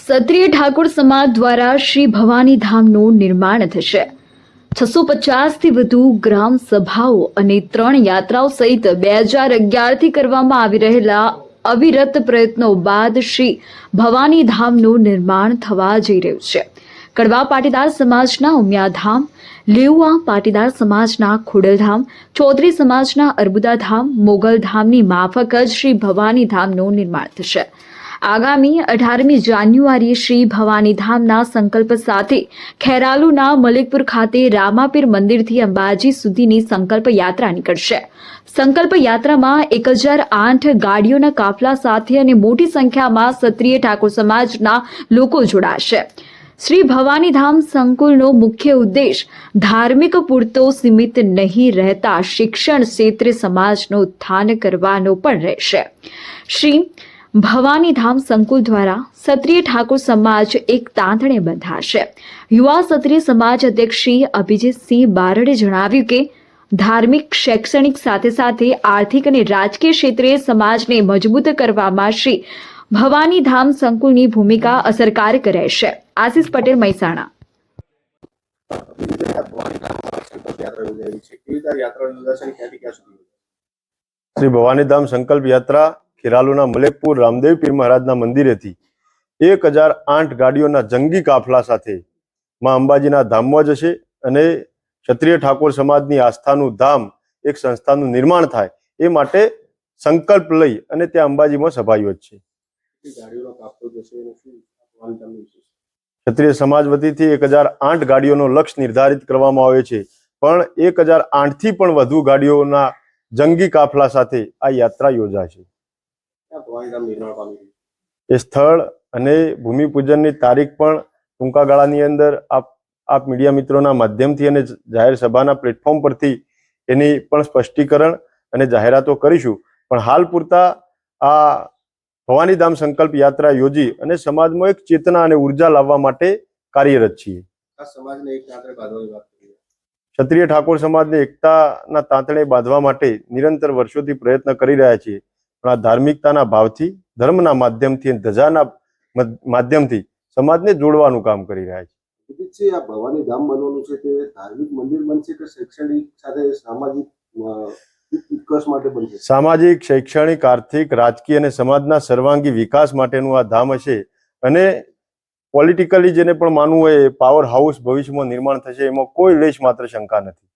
ક્ષત્રિય ઠાકોર સમાજ દ્વારા શ્રી ભવાની ધામનું નિર્માણ થશે। 650થી વધુ ગ્રામ સભાઓ અને 3 યાત્રાઓ સહિત 2011થી કરવામાં આવી રહેલા અવિરત પ્રયત્નો બાદ શ્રી ભવાની ધામનું નિર્માણ થવા જઈ રહ્યું છે। કડવા પાટીદાર સમાજના ઉમિયાધામ, લેઉવા પાટીદાર સમાજના ખોડલધામ, ચૌધરી સમાજના અર્બુદાધામ, મોગલધામની માફક જ શ્રી ભવાની ધામનું નિર્માણ થશે। આગામી 18મી જાન્યુઆરીએ શ્રી ભવાની ધામના સંકલ્પ સાથે ખેરાલુના મલિકપુર ખાતે રામાપીર મંદિરથી અંબાજી સુધીની સંકલ્પ યાત્રા નીકળશે। સંકલ્પ યાત્રામાં 1008 ગાડીઓના કાફલા સાથે અને મોટી સંખ્યામાં ક્ષત્રિય ઠાકોર સમાજના લોકો જોડાશે। શ્રી ભવાની ધામ સંકુલનો મુખ્ય ઉદ્દેશ ધાર્મિક પૂરતો સીમિત નહીં રહેતા શિક્ષણ ક્ષેત્રે સમાજનું ઉત્થાન કરવાનો પણ રહેશે। શ્રી ભવાની ધામ સંકુલ દ્વારા ક્ષત્રિય ઠાકોર સમાજ એક તાંતણે બંધાશે। યુવા ક્ષત્રિય સમાજ અધ્યક્ષ શ્રી અભિજીતસિંહ બારડે જણાવ્યું કે ધાર્મિક, શૈક્ષણિક સાથે સાથે આર્થિક અને રાજકીય ક્ષેત્રે સમાજને મજબૂત કરવામાં શ્રી ભવાની ધામ સંકુલની ભૂમિકા અસરકારક રહેશે। આશિષ પટેલ, મહેસાણા। શ્રી ભવાની ધામ સંકલ્પ યાત્રા ખેરાલુના મલેકપુર રામદેવ પીર મહારાજના મંદિરેથી 1008 ગાડીઓના જંગી કાફલા સાથે માં અંબાજીના ધામમાં જશે અને ક્ષત્રિય ઠાકોર સમાજની આસ્થાનું ધામ એક સંસ્થાનું નિર્માણ થાય એ માટે સંકલ્પ લઈ અને ત્યાં અંબાજીમાં સભા યોજશે। ક્ષત્રિય સમાજ વતીથી 1008 ગાડીઓનો લક્ષ્ય નિર્ધારિત કરવામાં આવ્યો છે, પણ 1008થી પણ વધુ ગાડીઓના જંગી કાફલા સાથે આ યાત્રા યોજાશે। એ સ્થળ અને ભૂમિપૂજનની તારીખ પણ ટૂંકા ગાળાની અંદર આપ મીડિયા મિત્રોના માધ્યમથી અને જાહેર સભાના પ્લેટફોર્મ પરથી એની પણ સ્પષ્ટીકરણ અને જાહેરાતો કરીશું। પણ હાલ પૂરતા આ ભવાની ધામ સંકલ્પ યાત્રા યોજી અને સમાજમાં એક ચેતના અને ઉર્જા લાવવા માટે કાર્યરત છીએ। ક્ષત્રિય ઠાકોર સમાજને એકતાના તાંતણે બાંધવા માટે નિરંતર વર્ષોથી પ્રયત્ન કરી રહ્યા છીએ, પણ આ ધાર્મિકતાના ભાવથી, ધર્મના માધ્યમથી અને ધજાના માધ્યમથી સમાજને જોડવાનું કામ કરી રહ્યા છીએ। આ ભવાની ધામ બનવાનું છે તે ધાર્મિક મંદિર બનશે કે શૈક્ષણિક સાથે સામાજિક વિકાસ માટે બનશે? સામાજિક, શૈક્ષણિક, આર્થિક, રાજકીય અને સમાજના સર્વાંગી વિકાસ માટેનું આ ધામ હશે અને પોલિટિકલી જેને પણ માનવું હોય પાવર હાઉસ ભવિષ્યમાં નિર્માણ થશે, એમાં કોઈ લેશ માત્ર શંકા નથી।